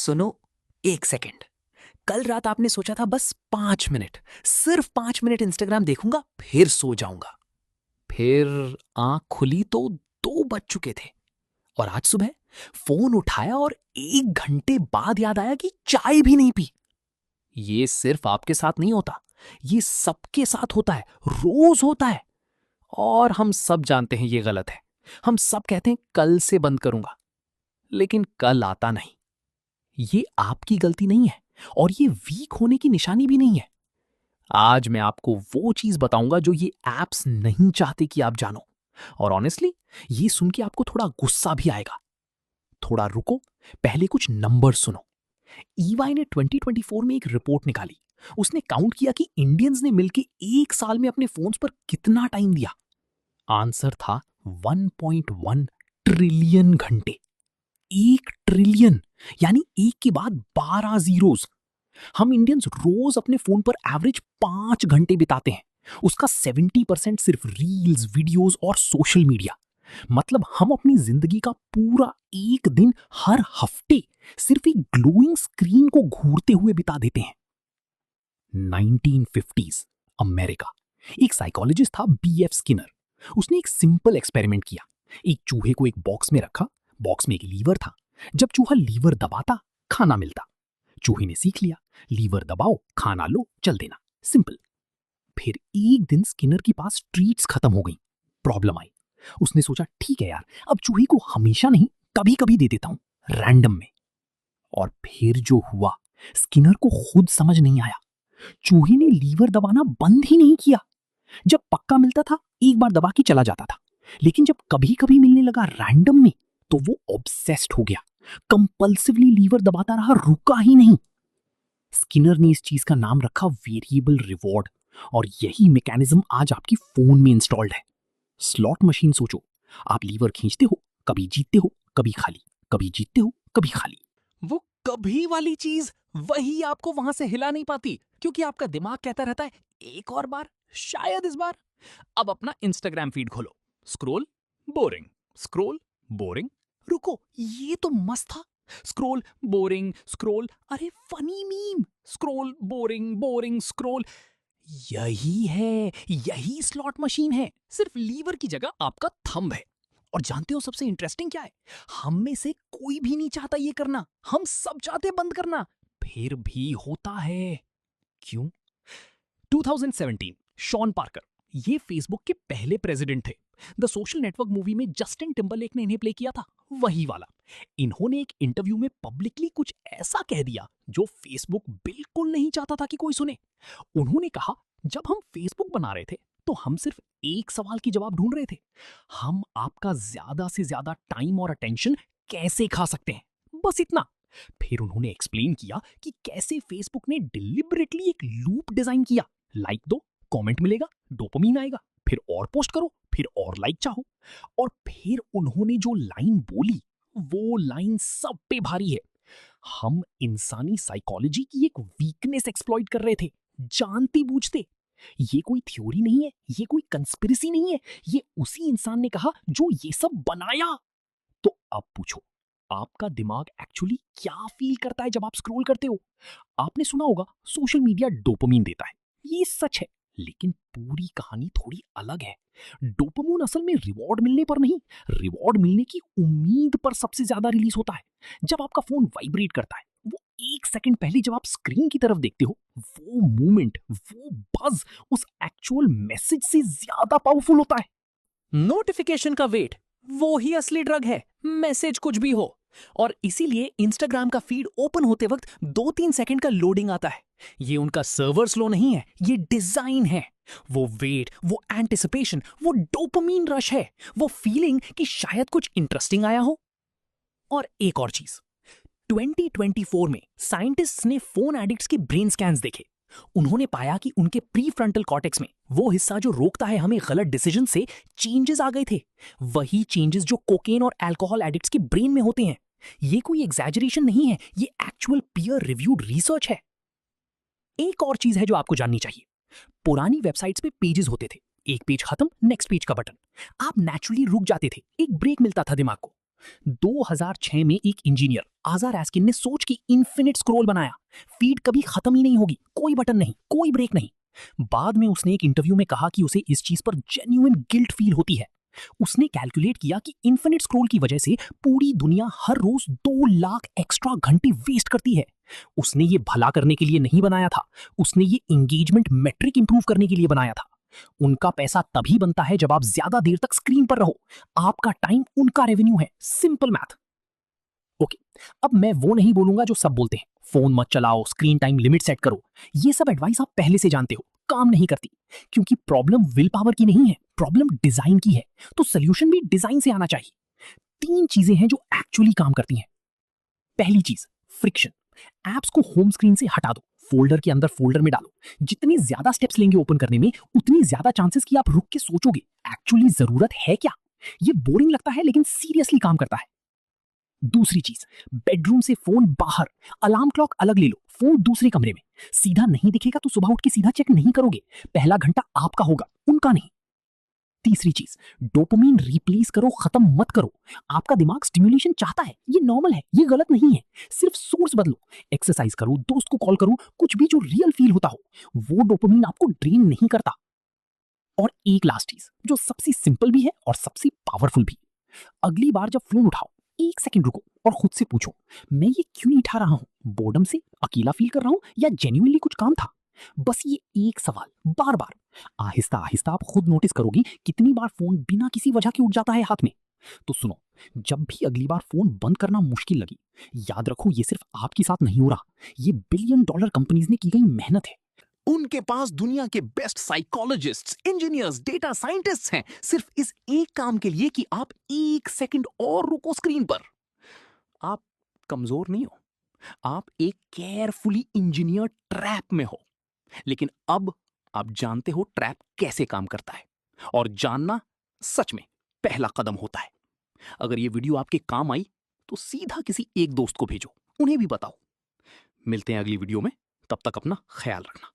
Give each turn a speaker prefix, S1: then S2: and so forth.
S1: सुनो, एक सेकंड। कल रात आपने सोचा था बस 5 मिनट, सिर्फ 5 मिनट इंस्टाग्राम देखूंगा फिर सो जाऊंगा। फिर आंख खुली तो 2 बज चुके थे। और आज सुबह फोन उठाया और 1 घंटे बाद याद आया कि चाय भी नहीं पी। ये सिर्फ आपके साथ नहीं होता, ये सबके साथ होता है, रोज होता है। और हम सब जानते हैं ये गलत है। हम सब कहते हैं कल से बंद करूंगा, लेकिन कल आता नहीं। ये आपकी गलती नहीं है और ये वीक होने की निशानी भी नहीं है। आज मैं आपको वो चीज बताऊंगा जो ये एप्स नहीं चाहते कि आप जानो। और ऑनेस्टली ये सुन के आपको थोड़ा गुस्सा भी आएगा। थोड़ा रुको, पहले कुछ नंबर सुनो। ईवाई ने 2024 में एक रिपोर्ट निकाली। उसने काउंट किया कि इंडियंस ने मिलकर एक साल में अपने फोन्स पर कितना टाइम दिया। आंसर था 1.1 ट्रिलियन घंटे। 1 ट्रिलियन यानी एक के बाद 12 जीरोस। हम इंडियंस रोज अपने फोन पर एवरेज 5 घंटे बिताते हैं। उसका 70% सिर्फ रील्स, वीडियोस और सोशल मीडिया। मतलब हम अपनी जिंदगी का पूरा एक दिन हर हफ्ते सिर्फ एक ग्लोइंग स्क्रीन को घूरते हुए बिता देते हैं। 1950s America. एक साइकोलॉजिस्ट था बीएफ स्किनर। उसने एक सिंपल एक्सपेरिमेंट किया। एक चूहे को एक बॉक्स में रखा। बॉक्स में एक लीवर था। जब चूहा लीवर दबाता, खाना मिलता। चूहे ने सीख लिया, लीवर दबाओ, खाना लो, चल देना, सिंपल। फिर एक दिन स्किनर के पास ट्रीट्स खत्म हो गई। प्रॉब्लम आई। उसने सोचा ठीक है यार, अब चूहे को हमेशा नहीं, कभी कभी दे देता हूं, रैंडम में। और फिर जो हुआ, स्किनर को खुद समझ नहीं आया। चूहे ने लीवर दबाना बंद ही नहीं किया। जब पक्का मिलता था, एक बार दबा के चला जाता था। लेकिन जब कभी कभी मिलने लगा रैंडम में, तो वो ऑब्सेस्ड हो गया। कंपल्सिवली लीवर दबाता रहा, रुका ही नहीं। स्किनर ने इस चीज का नाम रखा वेरिएबल रिवॉर्ड। और यही मैकेनिज्म आज आपकी फोन में इंस्टॉल्ड है। स्लॉट मशीन सोचो, आप लीवर खींचते हो, कभी जीतते हो, कभी खाली, कभी जीतते हो, कभी खाली। वो कभी वाली चीज वही आपको वहां से हिला नहीं पाती, क्योंकि आपका दिमाग कहता रहता है एक और बार, शायद इस बार। अब अपना इंस्टाग्राम फीड खोलो। Scroll, boring. Scroll, boring. रुको, ये तो मस्त था। स्क्रोल, बोरिंग, स्क्रोल, अरे funny meme. Scroll, boring, boring, scroll. यही है, यही स्लॉट मशीन है। सिर्फ लीवर की जगह आपका थंब है। और जानते हो सबसे इंटरेस्टिंग क्या है? हम में से कोई भी नहीं चाहता ये करना। हम सब चाहते बंद करना, फिर भी होता है। क्यों? 2017 शॉन पार्कर, ये फेसबुक के पहले प्रेसिडेंट थे। द सोशल नेटवर्क मूवी में जस्टिन टिम्बरलेक ने इन्हें प्ले किया था, वही वाला। इन्होंने एक इंटरव्यू में पब्लिकली कुछ ऐसा कह दिया जो फेसबुक बिल्कुल नहीं चाहता था कि कोई सुने। उन्होंने कहा, जब हम फेसबुक बना रहे थे तो हम सिर्फ एक सवाल की जवाब ढूंढ रहे थे। हम आपका ज्यादा से ज्यादा टाइम और अटेंशन कैसे खा सकते हैं, बस इतना। फिर उन्होंने एक्सप्लेन किया कि कैसे फेसबुक ने डिलिबरेटली एक लूप डिजाइन किया। लाइक दो, कमेंट मिलेगा, डोपामीन आएगा, फिर और पोस्ट करो, फिर और लाइक चाहो। और फिर उन्होंने जो लाइन बोली, वो लाइन सब पे भारी है। हम इंसानी साइकोलॉजी की एक वीकनेस एक्सप्लॉइट कर रहे थे, जानती बूझते। ये कोई थ्योरी नहीं है, ये कोई कंस्पिरेसी नहीं है, ये उसी इंसान ने कहा जो ये सब बनाया। तो अब पूछो, आपका दिमाग एक्चुअली क्या फील करता है जब आप स्क्रॉल करते हो? आपने सुना होगा सोशल मीडिया डोपामीन देता है, ये सच है। लेकिन पूरी कहानी थोड़ी अलग है। डोपामीन असल में रिवॉर्ड मिलने पर नहीं, रिवॉर्ड मिलने की उम्मीद पर सबसे ज्यादा रिलीज होता है। जब आपका फोन वाइब्रेट करता है, वो 1 सेकंड पहले जब आप स्क्रीन की तरफ देखते हो, वो मूवमेंट, वो बज उस एक्चुअल मैसेज से ज्यादा पावरफुल होता है। नोटिफिकेशन का वेट, वो ही असली ड्रग है, मैसेज कुछ भी हो। और इसीलिए इंस्टाग्राम का फीड ओपन होते वक्त 2-3 सेकंड का लोडिंग आता है। ये उनका सर्वर स्लो नहीं है, ये डिजाइन है। वो वेट, वो एंटिसिपेशन, वो डोपामीन रश है, वो फीलिंग कि शायद कुछ इंटरेस्टिंग आया हो। और एक और चीज, 2024 में साइंटिस्ट्स ने फोन एडिक्ट्स के ब्रेन स्कैन्स देखे। उन्होंने पाया कि उनके प्री फ्रंटल कॉर्टेक्स में, वो हिस्सा जो रोकता है हमें गलत डिसीजन से, चेंजेस आ गए थे। वही चेंजेस जो कोकेन और अल्कोहल एडिक्ट्स के ब्रेन में होते हैं। ये कोई एग्जैजरेशन नहीं है, ये एक्चुअल पीयर रिव्यूड रिसर्च है। एक और चीज है जो आपको जाननी चाहिए। पुरानी वेबसाइट्स पे पेजेस होते थे, एक पेज खत्म, नेक्स्ट पेज का बटन। आप नेचुरली रुक जाते थे, एक ब्रेक मिलता था दिमाग को। 2006 में एक इंजीनियर आजा रैस्किन ने सोच के इन्फिनिट स्क्रॉल बनाया। फीड कभी खत्म ही नहीं होगी, कोई बटन नहीं, कोई ब्रेक नहीं। बाद में उसने एक इंटरव्यू में कहा कि उसे इस चीज पर जेन्युइन गिल्ट फील होती है। उसने कैलकुलेट किया कि इन्फिनिट स्क्रॉल की वजह से पूरी दुनिया हर रोज 2 लाख एक्स्ट्रा घंटे वेस्ट करती है। उसने ये भला करने के लिए नहीं बनाया था, उसने ये एंगेजमेंट मेट्रिक इंप्रूव करने के लिए बनाया था। उनका पैसा तभी बनता है जब आप ज्यादा देर तक स्क्रीन पर रहो। आपका टाइम उनका रेवेन्यू है। Simple math. ओके, अब मैं वो नहीं बोलूंगा जो सब बोलते हैं, फोन मत चलाओ, स्क्रीन टाइम लिमिट सेट करो। ये सब एडवाइस आप पहले से जानते हो, काम नहीं करती। क्योंकि प्रॉब्लम विल पावर की नहीं है, प्रॉब्लम डिजाइन की है। तो सोल्यूशन भी डिजाइन से आना चाहिए। 3 चीजें हैं जो एक्चुअली काम करती हैं। पहली चीज, फ्रिक्शन। एप्स को होम स्क्रीन से हटा दो, फोल्डर के अंदर फोल्डर में डालो। जितनी ज्यादा स्टेप्स लेंगे ओपन करने में, उतनी ज्यादा चांसेस कि आप रुक के सोचोगे एक्चुअली जरूरत है क्या। ये बोरिंग लगता है लेकिन सीरियसली काम करता है। दूसरी चीज, बेडरूम से फोन बाहर, अलार्म क्लॉक अलग ले लो, फोन दूसरे कमरे में। सीधा नहीं दिखेगा तो सुबह उठ के सीधा चेक नहीं करोगे। पहला घंटा आपका होगा, उनका नहीं। तीसरी चीज, डोपामिन रिप्लेस करो, खत्म मत करो। आपका दिमाग स्टिम्युलेशन चाहता है, ये नॉर्मल है, ये गलत नहीं है। सिर्फ सोर्स बदलो। एक्सरसाइज करो, दोस्त को कॉल करो, कुछ भी जो रियल फील होता हो। वो डोपामिन आपको ड्रेन नहीं करता। और एक लास्ट चीज जो सबसे सिंपल भी है और सबसे पावरफुल भी। अगली बार जब फोन उठाओ, 1 सेकंड रुको और खुद से पूछो, मैं ये क्यों नहीं उठा रहा हूं? बोर्डम से, अकेला फील कर रहा हूं, या जेन्युइनली कुछ काम था? बस ये एक सवाल बार बार। आहिस्ता आहिस्ता आप खुद नोटिस करोगी कितनी बार फोन बिना किसी वजह के उठ जाता है हाथ में। तो सुनो, जब भी अगली बार फोन बंद करना मुश्किल लगी, याद रखो ये सिर्फ आपके साथ नहीं हो रहा, ये बिलियन डॉलर कंपनीज ने की गई मेहनत है।
S2: उनके पास दुनिया के best psychologists, engineers, data scientists हैं, सिर्फ इस एक काम के लिए कि आप 1 सेकंड और रुको स्क्रीन पर। आप कमजोर नहीं हो, आप एक केयरफुली इंजीनियर ट्रैप में हो। लेकिन अब आप जानते हो ट्रैप कैसे काम करता है, और जानना सच में पहला कदम होता है। अगर ये वीडियो आपके काम आई तो सीधा किसी एक दोस्त को भेजो, उन्हें भी बताओ। मिलते हैं अगली वीडियो में, तब तक अपना ख्याल रखना।